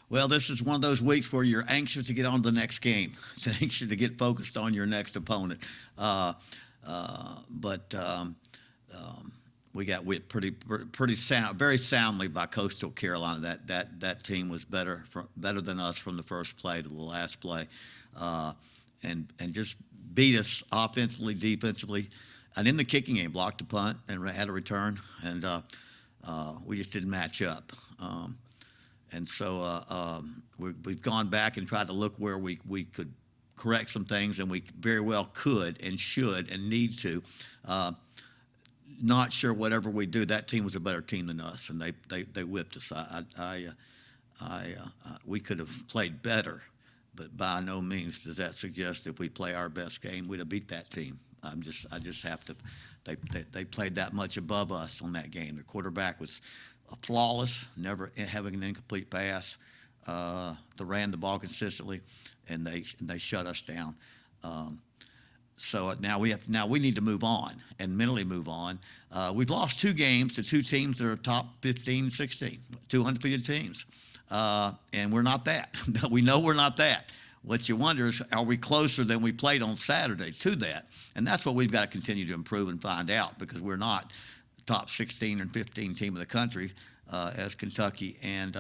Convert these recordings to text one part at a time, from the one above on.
Well, this is one of those weeks where you're anxious to get on to the next game. It's anxious to get focused on your next opponent. But we got whipped pretty sound, very soundly by Coastal Carolina. That team was better than us from the first play to the last play, and just beat us offensively, defensively, and in the kicking game, blocked a punt and had a return, and we just didn't match up. And so we've gone back and tried to look where we could correct some things, and we very well could and should and need to. Not sure whatever we do, that team was a better team than us, and they whipped us. We could have played better, but by no means does that suggest if we play our best game, we'd have beat that team. I just have to. They played that much above us on that game. The quarterback was flawless, never having an incomplete pass. They ran the ball consistently, and they shut us down. So now we need to move on and mentally move on. We've lost 2 games to 2 teams that are top 15, 16, 2 undefeated teams, and we're not that. We know we're not that. What you wonder is, are we closer than we played on Saturday to that? And that's what we've got to continue to improve and find out, because we're not top 16 and 15 team of the country as Kentucky and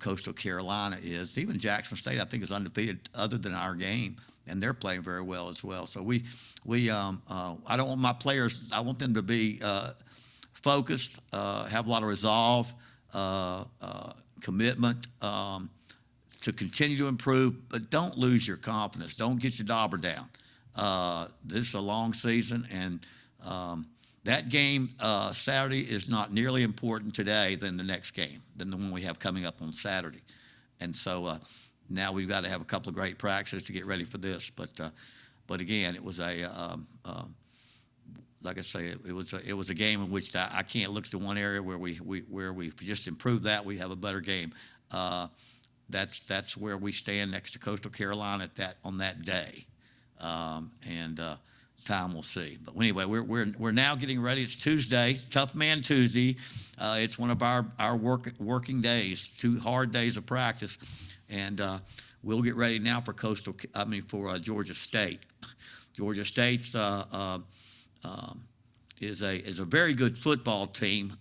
Coastal Carolina is. Even Jackson State, I think, is undefeated other than our game, and they're playing very well as well. So I don't want my players. I want them to be focused, have a lot of resolve, commitment. To continue to improve, but don't lose your confidence. Don't get your dauber down. This is a long season, and that game Saturday is not nearly important today than the next game, than the one we have coming up on Saturday. And so now we've got to have a couple of great practices to get ready for this. But again, it was like I say, it was a game in which I can't look to one area where we just improved that. We have a better game. That's where we stand next to Coastal Carolina on that day, and time will see. But anyway, we're now getting ready. It's Tuesday, Tough Man Tuesday. It's one of our working days, 2 hard days of practice, and we'll get ready now for Georgia State. Georgia State's is a very good football team.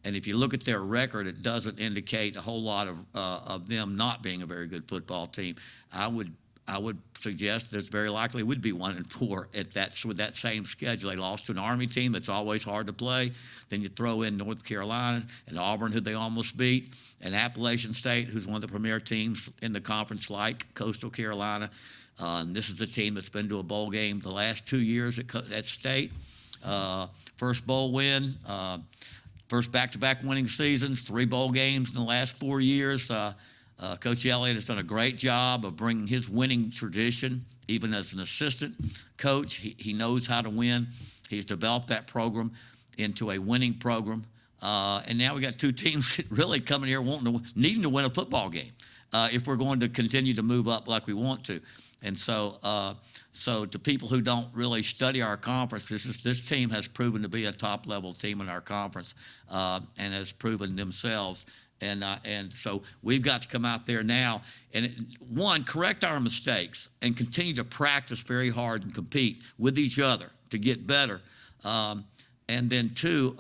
And if you look at their record, it doesn't indicate a whole lot of them not being a very good football team. I would suggest that it's very likely would be 1-4 with that same schedule. They lost to an Army team that's always hard to play. Then you throw in North Carolina and Auburn, who they almost beat, and Appalachian State, who's one of the premier teams in the conference, like Coastal Carolina. And this is a team that's been to a bowl game the last 2 years at State. First bowl win. First back-to-back winning seasons, 3 bowl games in the last 4 years. Coach Elliott has done a great job of bringing his winning tradition, even as an assistant coach. He knows how to win. He's developed that program into a winning program. And now we got 2 teams that really coming here needing to win a football game if we're going to continue to move up like we want to. And so to people who don't really study our conference, this team has proven to be a top-level team in our conference, and has proven themselves. And so we've got to come out there now and, correct our mistakes and continue to practice very hard and compete with each other to get better. And then 2,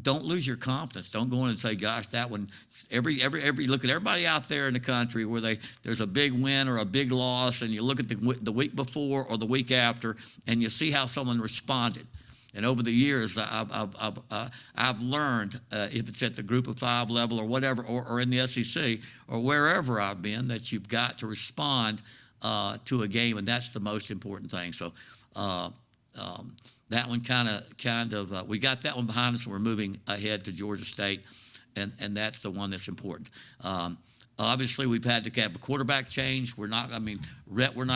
don't lose your confidence. Don't go in and say, gosh, that one, every look at everybody out there in the country where there's a big win or a big loss, and you look at the week before or the week after, and you see how someone responded. And over the years, I've learned, if it's at the Group of 5 level or whatever, or in the SEC or wherever I've been, that you've got to respond to a game, and that's the most important thing. So that one kind of we got that one behind us, and we're moving ahead to Georgia State, and that's the one that's important. Obviously, we've had to have a quarterback change. We're not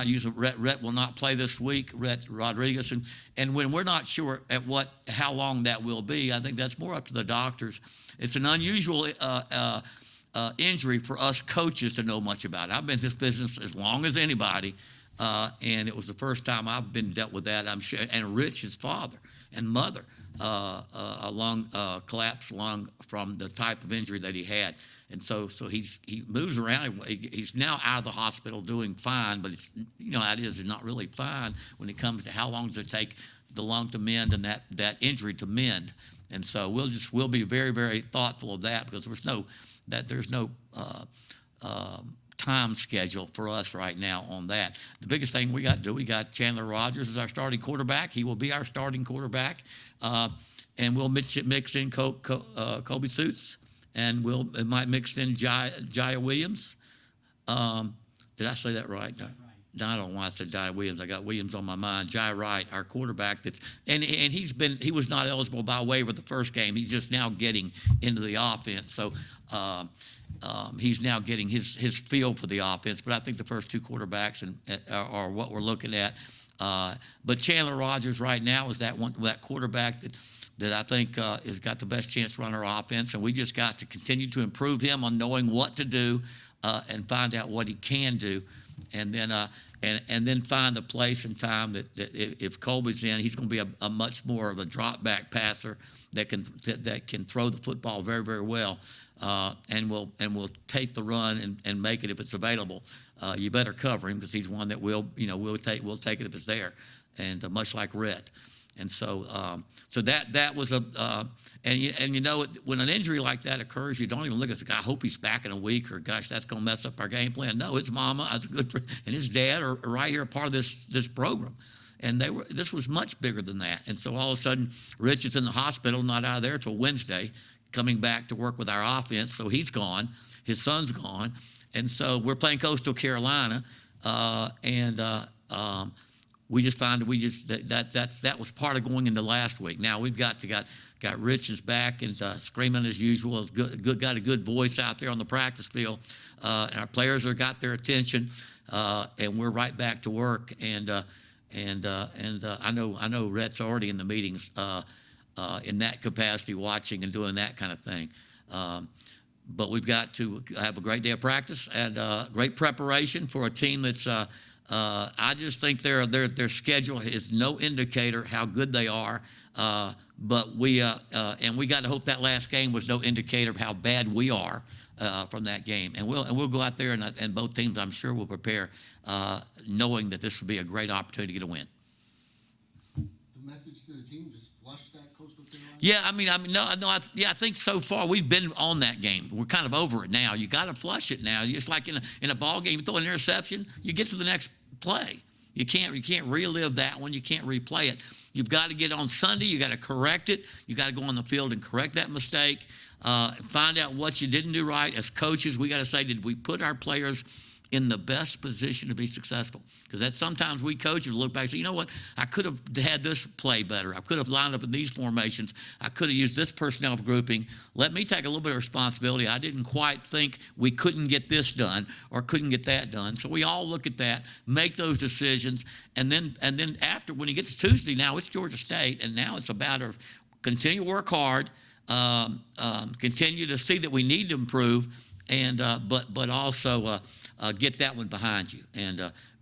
using Rhett will not play this week, Rhett Rodriguez, and when we're not sure at how long that will be, I think that's more up to the doctors. It's an unusual injury for us coaches to know much about. I've been in this business as long as anybody. and it was the first time I've been dealt with that. I'm sure, and Rich, his father and mother, collapsed lung from the type of injury that he had, and so he moves around. He's now out of the hospital doing fine, but it's, that is not really fine when it comes to how long does it take the lung to mend and that injury to mend. And so we'll be very, very thoughtful of that, because there's no time schedule for us right now on that. The biggest thing we got to do, we got Chandler Rogers as our starting quarterback. He will be our starting quarterback, and we'll mix in Kobe Suits, and it might mix in Jaya Williams. Did I say that right? I don't know why I said Jai Williams. I got Williams on my mind. Jai Wright, our quarterback, and he was not eligible by waiver the first game. He's just now getting into the offense. So he's now getting his feel for the offense. But I think the first two quarterbacks are what we're looking at. But Chandler Rogers right now is that quarterback that I think has got the best chance to run our offense, and we just got to continue to improve him on knowing what to do and find out what he can do. And then find the place and time that if Colby's in, he's going to be a much more of a drop back passer that can throw the football very, very well, and will take the run and make it if it's available. You better cover him, because he's one that we'll take it if it's there, and much like Rhett. And so that was when an injury like that occurs, you don't even look at the guy, I hope he's back in a week, or gosh, that's going to mess up our game plan. No, his mama, that's good for, and his dad are right here, a part of this program. And this was much bigger than that. And so all of a sudden, Rich is in the hospital, not out of there till Wednesday, coming back to work with our offense. So he's gone, his son's gone, and so we're playing Coastal Carolina, we just found that was part of going into last week. Now we've got Rich's back and screaming as usual. Got a good voice out there on the practice field, and our players have got their attention, and we're right back to work. And I know Rhett's already in the meetings in that capacity, watching and doing that kind of thing. But we've got to have a great day of practice and great preparation for a team that's. I just think their schedule is no indicator how good they are, but we got to hope that last game was no indicator of how bad we are from that game. And we'll go out there and both teams, I'm sure, will prepare, knowing that this will be a great opportunity to win. The message to the team: just flush that Coastal Carolina. Yeah, I think so far we've been on that game. We're kind of over it now. You got to flush it now. It's like in a ball game, you throw an interception, you get to the next play. You can't relive that one. You can't replay it. You've got to get on Sunday. You got to correct it. You got to go on the field and correct that mistake. Find out what you didn't do right. As coaches, we got to say, did we put our players in the best position to be successful? Because that sometimes we coaches look back and say, you know what, I could have had this play better. I could have lined up in these formations. I could have used this personnel grouping. Let me take a little bit of responsibility. I didn't quite think we couldn't get this done or couldn't get that done. So we all look at that, make those decisions, and then after, when you get to Tuesday, now it's Georgia State, and now it's about continue to work hard, continue to see that we need to improve, and but also get that one behind you.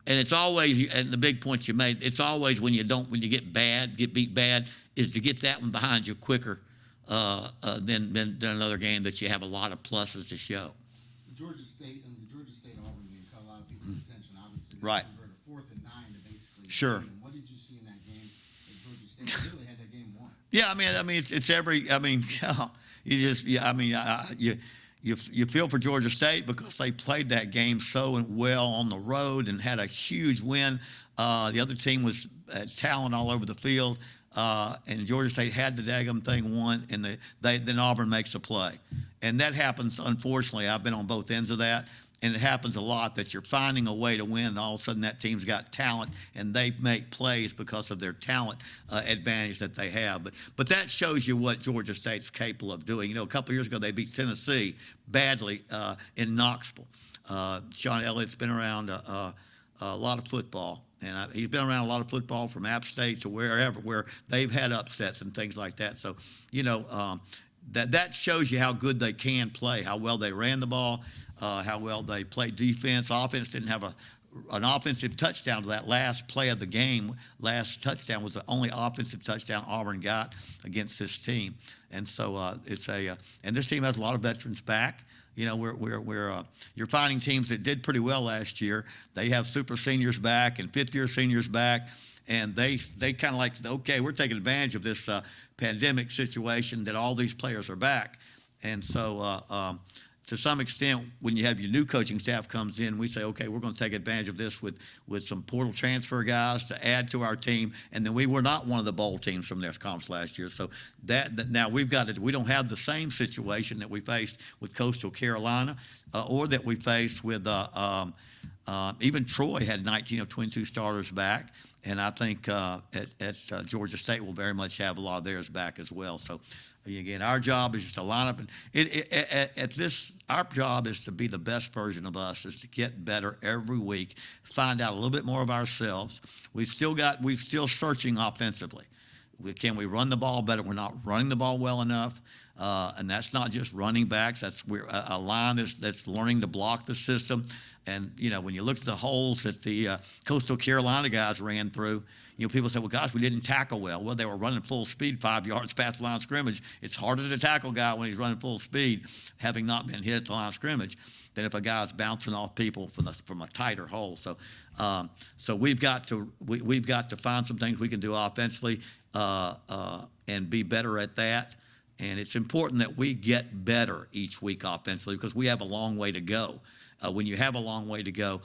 And it's always, and the big point you made, it's always when you get beat bad, is to get that one behind you quicker than another game that you have a lot of pluses to show. The Georgia State Auburn game caught a lot of people's attention, obviously. Right. They converted 4th and 9 to basically. Sure. What did you see in that game that Georgia State really had that game won? Yeah, it's every. You feel for Georgia State because they played that game so well on the road and had a huge win. The other team was talent all over the field, and Georgia State had the daggum thing won, and then Auburn makes a play. And that happens, unfortunately. I've been on both ends of that, and it happens a lot that you're finding a way to win, and all of a sudden that team's got talent, and they make plays because of their talent advantage that they have. But that shows you what Georgia State's capable of doing. A couple of years ago they beat Tennessee badly in Knoxville. Sean Elliott's been around a lot of football, and he's been around a lot of football from App State to wherever, where they've had upsets and things like that. So, that shows you how good they can play, how well they ran the ball, how well they played defense. Offense didn't have a an offensive touchdown to that last play of the game. Last touchdown was the only offensive touchdown Auburn got against this team. And so and this team has a lot of veterans back. You know, you're finding teams that did pretty well last year. They have super seniors back and fifth-year seniors back, and they kind of like, okay, we're taking advantage of this pandemic situation that all these players are back. And so to some extent, when you have your new coaching staff comes in, we say, okay, we're going to take advantage of this with some portal transfer guys to add to our team. And then we were not one of the bowl teams from this conference last year. So that now we don't have the same situation that we faced with Coastal Carolina or that we faced with even Troy had 19 of 22 starters back. And I think at Georgia State will very much have a lot of theirs back as well. So, again, our job is just to line up. And our job is to be the best version of us, is to get better every week, find out a little bit more of ourselves. We're still searching offensively. Can we run the ball better? We're not running the ball well enough. And that's not just running backs. We're a line that's learning to block the system. And, you know, when you look at the holes that the Coastal Carolina guys ran through, you know, people say, well, gosh, we didn't tackle well. Well, they were running full speed 5 yards past the line of scrimmage. It's harder to tackle a guy when he's running full speed, having not been hit at the line of scrimmage, than if a guy's bouncing off people from a tighter hole. So we've got to find some things we can do offensively and be better at that. And it's important that we get better each week offensively because we have a long way to go. When you have a long way to go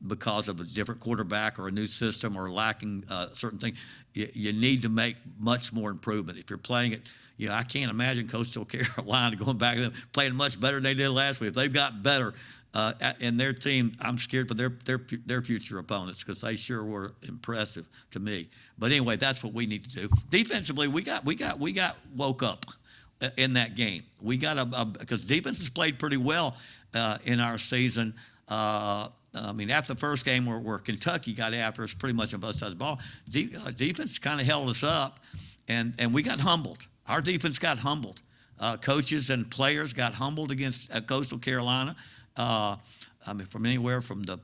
because of a different quarterback or a new system or lacking certain things, you need to make much more improvement. If you're playing it, you know, I can't imagine Coastal Carolina going back and playing much better than they did last week. If they've got better in their team, I'm scared for their future opponents because they sure were impressive to me. But anyway, that's what we need to do. Defensively, we got woke up in that game. We got because defense has played pretty well in our season. I mean, after the first game where Kentucky got after us pretty much on both sides of the ball, defense kind of held us up, and we got humbled. Our defense got humbled. Coaches and players got humbled against Coastal Carolina. I mean, from anywhere from the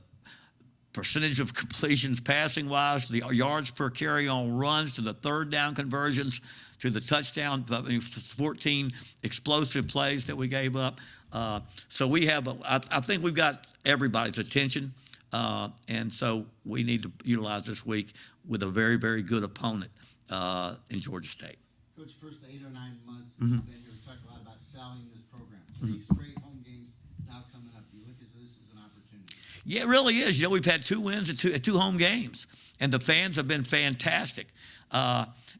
percentage of completions passing wise, to the yards per carry on runs, to the third down conversions, to the touchdown, 14 explosive plays that we gave up. So we have, I think we've got everybody's attention, and so we need to utilize this week with a very, very good opponent in Georgia State. Coach, first 8 or 9 months since you've been here, we talked a lot about selling this program. 3 straight home games now coming up. You look at this as an opportunity. Yeah, it really is. You know, we've had 2 wins at two home games, and the fans have been fantastic.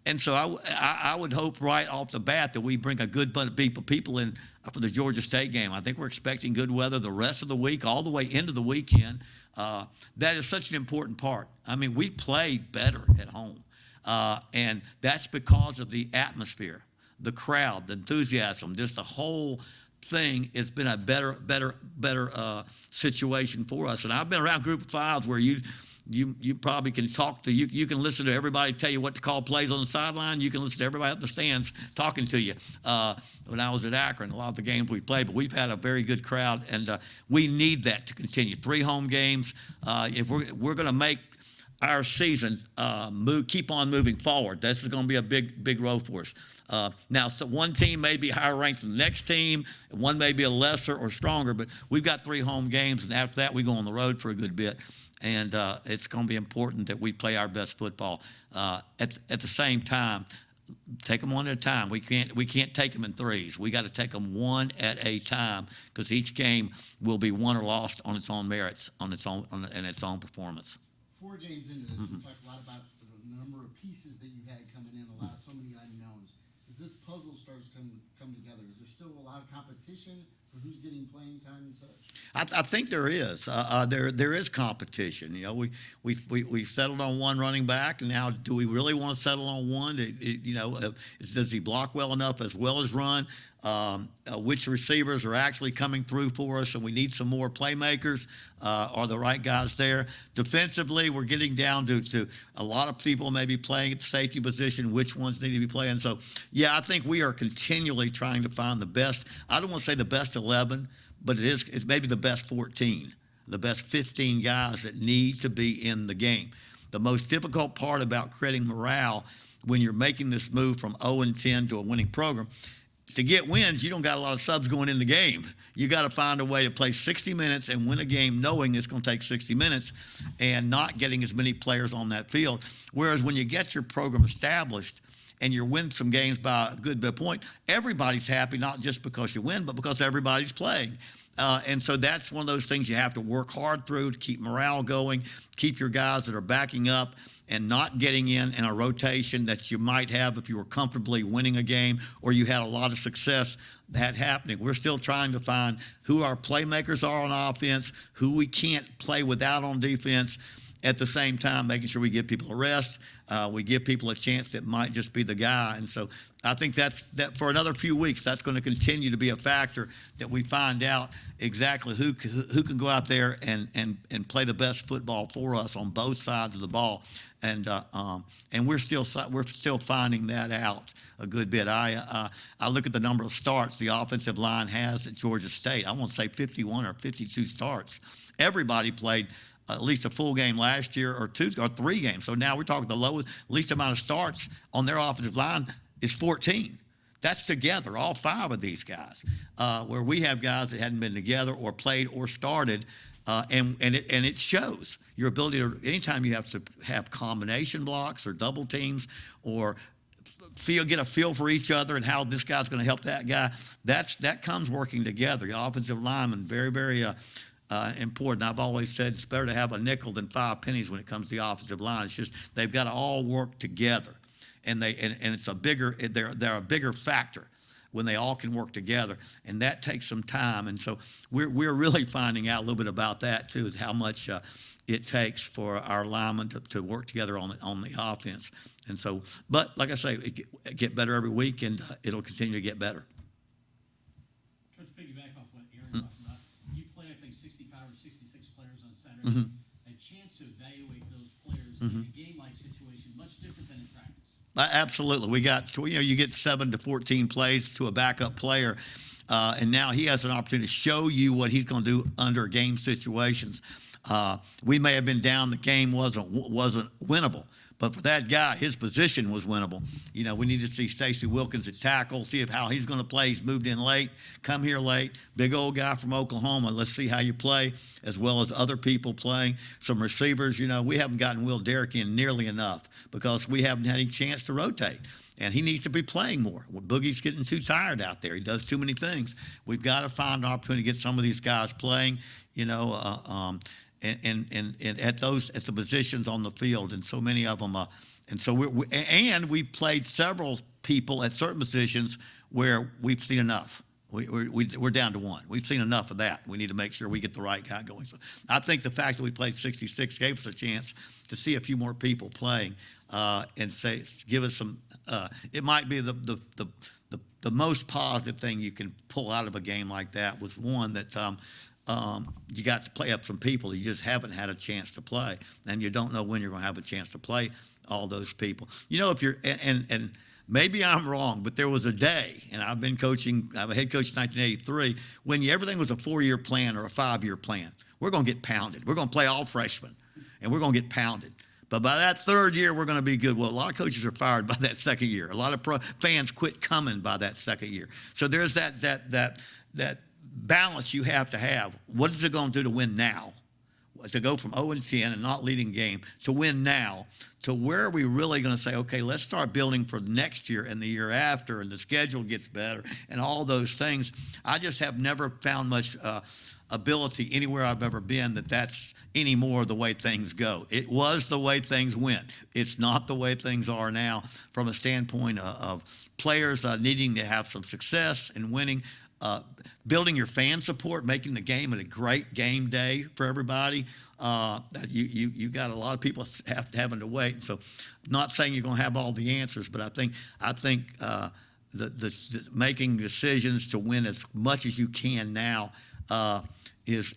And so I would hope right off the bat that we bring a good bunch of people in for the Georgia State game. I think we're expecting good weather the rest of the week, all the way into the weekend. That is such an important part. I mean, we play better at home, and that's because of the atmosphere, the crowd, the enthusiasm, just the whole thing has been a better situation for us. And I've been around Group of Fives where you probably can talk to, you can listen to everybody tell you what to call plays on the sideline. You can listen to everybody up the stands talking to you. When I was at Akron, a lot of the games we played, but we've had a very good crowd, and we need that to continue. 3 home games. If we're going to make our season keep on moving forward, this is going to be a big road for us. Now, so one team may be higher ranked than the next team, and one may be a lesser or stronger, but we've got 3 home games, and after that, we go on the road for a good bit. And it's going to be important that we play our best football. At the same time, take them one at a time. We can't take them in threes. We got to take them one at a time because each game will be won or lost on its own merits, and its own performance. 4 games into this, we talked a lot about the number of pieces that you had coming in, so many unknowns. As this puzzle starts to come together, is there still a lot of competition for who's getting playing time and such? I think there is. There is competition. You know, we settled on one running back, and now do we really want to settle on one? Does he block well enough as well as run? Which receivers are actually coming through for us, and we need some more playmakers. Are the right guys there? Defensively, we're getting down to a lot of people maybe playing at the safety position, which ones need to be playing. So, yeah, I think we are continually trying to find the best. I don't want to say the best 11, but it's maybe the best 14 the best 15 guys that need to be in the game. The most difficult part about creating morale when you're making this move from 0-10 to a winning program, to get wins, you don't got a lot of subs going in the game. You got to find a way to play 60 minutes and win a game knowing it's going to take 60 minutes and not getting as many players on that field. Whereas when you get your program established and you win some games by a good bit of point, everybody's happy, not just because you win, but because everybody's playing. And so that's one of those things you have to work hard through to keep morale going, keep your guys that are backing up and not getting in a rotation that you might have if you were comfortably winning a game or you had a lot of success that happening. We're still trying to find who our playmakers are on offense, who we can't play without on defense, at the same time making sure we give people a rest, we give people a chance that might just be the guy. And so I think that for another few weeks, that's going to continue to be a factor that we find out exactly who can go out there and play the best football for us on both sides of the ball. And we're still finding that out a good bit. I look at the number of starts the offensive line has at Georgia State. I want to say 51 or 52 starts. Everybody played at least a full game last year or 2 or 3 games. So now we're talking the least amount of starts on their offensive line is 14. That's together, all 5 of these guys, where we have guys that hadn't been together or played or started, and it shows your ability to, anytime you have to have combination blocks or double teams or get a feel for each other and how this guy's going to help that guy, that comes working together. The offensive lineman, very, very important. I've always said it's better to have a nickel than 5 pennies when it comes to the offensive line. It's just they've got to all work together, and it's a bigger they're a bigger factor when they all can work together, and that takes some time. And so we're really finding out a little bit about that too, is how much it takes for our linemen to work together on the offense. And so, but like I say, it get better every week, and it'll continue to get better. Coach, piggyback off what Aaron talked about, you played, I think, 65 or 66 players on Saturday. A chance to evaluate those players in a game-like situation, much different than in practice. Absolutely. We got, you get 7 to 14 plays to a backup player, and now he has an opportunity to show you what he's going to do under game situations. We may have been down, the game wasn't winnable, but for that guy, his position was winnable. We need to see Stacey Wilkins at tackle, see how he's going to play. He's moved in late, come here late, big old guy from Oklahoma. Let's see how you play, as well as other people playing. Some receivers, we haven't gotten Will Derrick in nearly enough because we haven't had any chance to rotate. And he needs to be playing more. Boogie's getting too tired out there. He does too many things. We've got to find an opportunity to get some of these guys playing, and at the positions on the field, and so many of them. And so we've played several people at certain positions where we've seen enough. We're down to 1. We've seen enough of that. We need to make sure we get the right guy going. So I think the fact that we played 66 gave us a chance to see a few more people playing, and give us some. It might be the most positive thing you can pull out of a game like that was one that. You got to play up some people you just haven't had a chance to play, and you don't know when you're going to have a chance to play all those people. If you're and maybe I'm wrong, but there was a day, and I've been coaching. I'm a head coach in 1983 when everything was a 4-year plan or a 5-year plan. We're going to get pounded. We're going to play all freshmen, and we're going to get pounded. But by that 3rd year, we're going to be good. Well, a lot of coaches are fired by that 2nd year. A lot of fans quit coming by that 2nd year. So there's that balance you have to have. What is it going to do to win now? To go from 0-10 and not leading game to win now, to where are we really going to say, okay, let's start building for next year and the year after, and the schedule gets better and all those things. I just have never found much ability anywhere I've ever been that's anymore the way things go. It was the way things went. It's not the way things are now from a standpoint of players needing to have some success and winning. Building your fan support, making the game a great game day for everybody. You got a lot of people having to wait. So, not saying you're going to have all the answers, but I think the making decisions to win as much as you can now it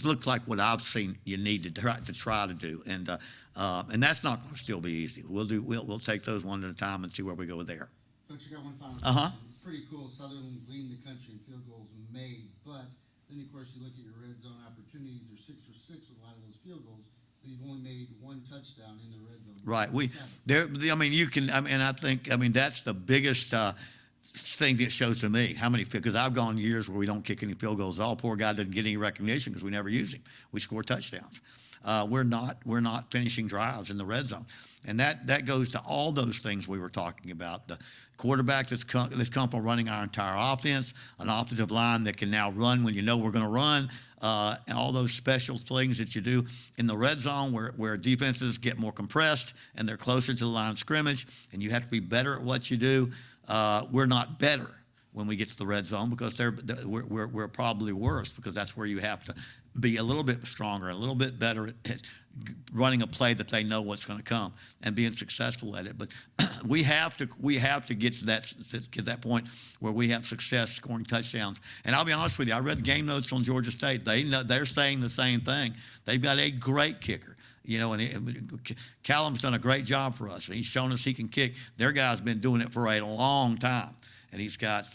looks like what I've seen you need to try to do, and that's not going to still be easy. We'll take those one at a time and see where we go there. Coach, you got one final question. It's pretty cool. Southern's leading the country in field goals made, but Then, of course, you look at your red zone opportunities, they're 6 for 6 with a lot of those field goals, but you've only made one touchdown in the red zone. Right. Seven. I mean, you can, and I mean, that's the biggest thing that shows to me how many, because I've gone years where we don't kick any field goals at all. Poor guy doesn't get any recognition because we never use him. We score touchdowns. We're not finishing drives in the red zone. And that goes to all those things we were talking about. The quarterback that's comfortable running our entire offense, an offensive line that can now run when you know we're going to run, and all those special things that you do in the red zone where defenses get more compressed and they're closer to the line of scrimmage, and you have to be better at what you do. We're not better when we get to the red zone because we're probably worse, because that's where you have to be a little bit stronger, a little bit better at running a play that they know what's going to come and being successful at it. But we have to get to that point where we have success scoring touchdowns. And I'll be honest with you, I read game notes on Georgia State. They're saying the same thing. They've got a great kicker. You know, and Callum's done a great job for us. He's shown us he can kick. Their guy's been doing it for a long time, and he's got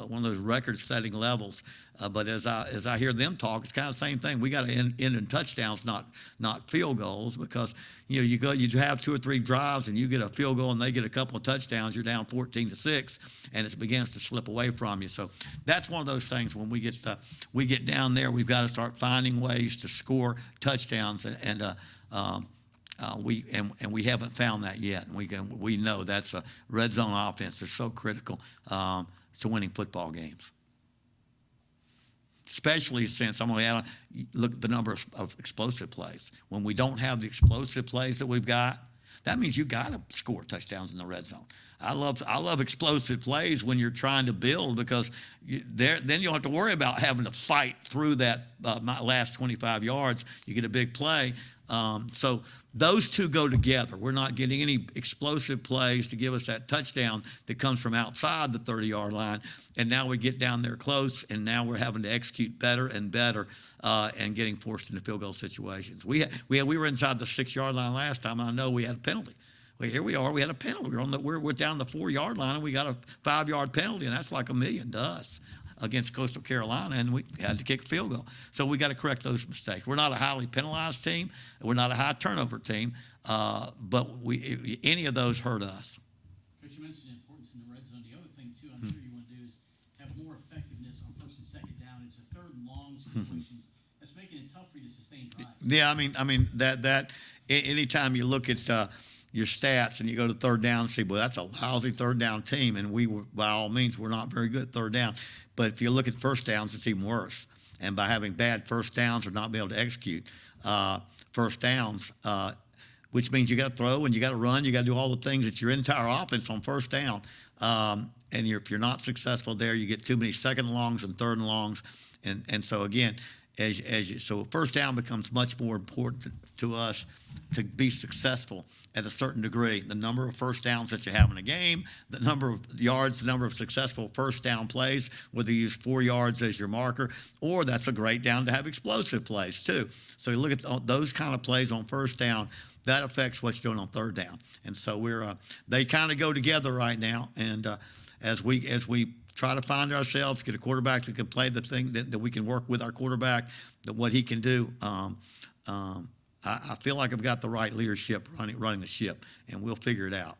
one of those record-setting levels. But as I hear them talk, it's kind of the same thing. We got to end in touchdowns, not field goals, because you have 2 or 3 drives and you get a field goal and they get a couple of touchdowns, you're down 14-6, and it begins to slip away from you. So that's one of those things. When we get down there, we've got to start finding ways to score touchdowns, and we haven't found that yet. And we know that's a red zone offense is so critical to winning football games. Especially since I'm going to look at the number of explosive plays. When we don't have the explosive plays that we've got, that means you got to score touchdowns in the red zone. I love explosive plays when you're trying to build, because then you don't have to worry about having to fight through that last 25 yards. You get a big play. So those two go together. We're not getting any explosive plays to give us that touchdown that comes from outside the 30-yard line. And now we get down there close, and now we're having to execute better and better and getting forced into field goal situations. We were inside the 6-yard line last time, and I know we had a penalty. Well, here we are. We had a penalty. We're down the 4-yard line, and we got a 5-yard penalty, and that's like $1 million to us against Coastal Carolina, and we had to kick a field goal. So we got to correct those mistakes. We're not a highly penalized team. We're not a high turnover team, but any of those hurt us. Coach, you mentioned the importance in the red zone. The other thing, too, I'm sure you want to do is have more effectiveness on first and second down. It's a third and long situations. That's making it tough for you to sustain drives. Yeah, I mean that anytime you look at your stats and you go to third down and see, well, that's a lousy third down team, and by all means, we're not very good at third down. But if you look at first downs, it's even worse. And by having bad first downs or not being able to execute first downs, which means you got to throw and you got to run, you got to do all the things that your entire offense on first down. And if you're not successful there, you get too many second and longs and third and longs. And so again, so first down becomes much more important to us to be successful at a certain degree. The number of first downs that you have in a game, the number of yards, the number of successful first down plays, whether you use 4 yards as your marker, or that's a great down to have explosive plays too. So you look at those kind of plays on first down, that affects what you're doing on third down. And so they kind of go together right now. And as we try to find ourselves, get a quarterback that can play the thing that we can work with our quarterback, that what he can do. I feel like I've got the right leadership running the ship, and we'll figure it out.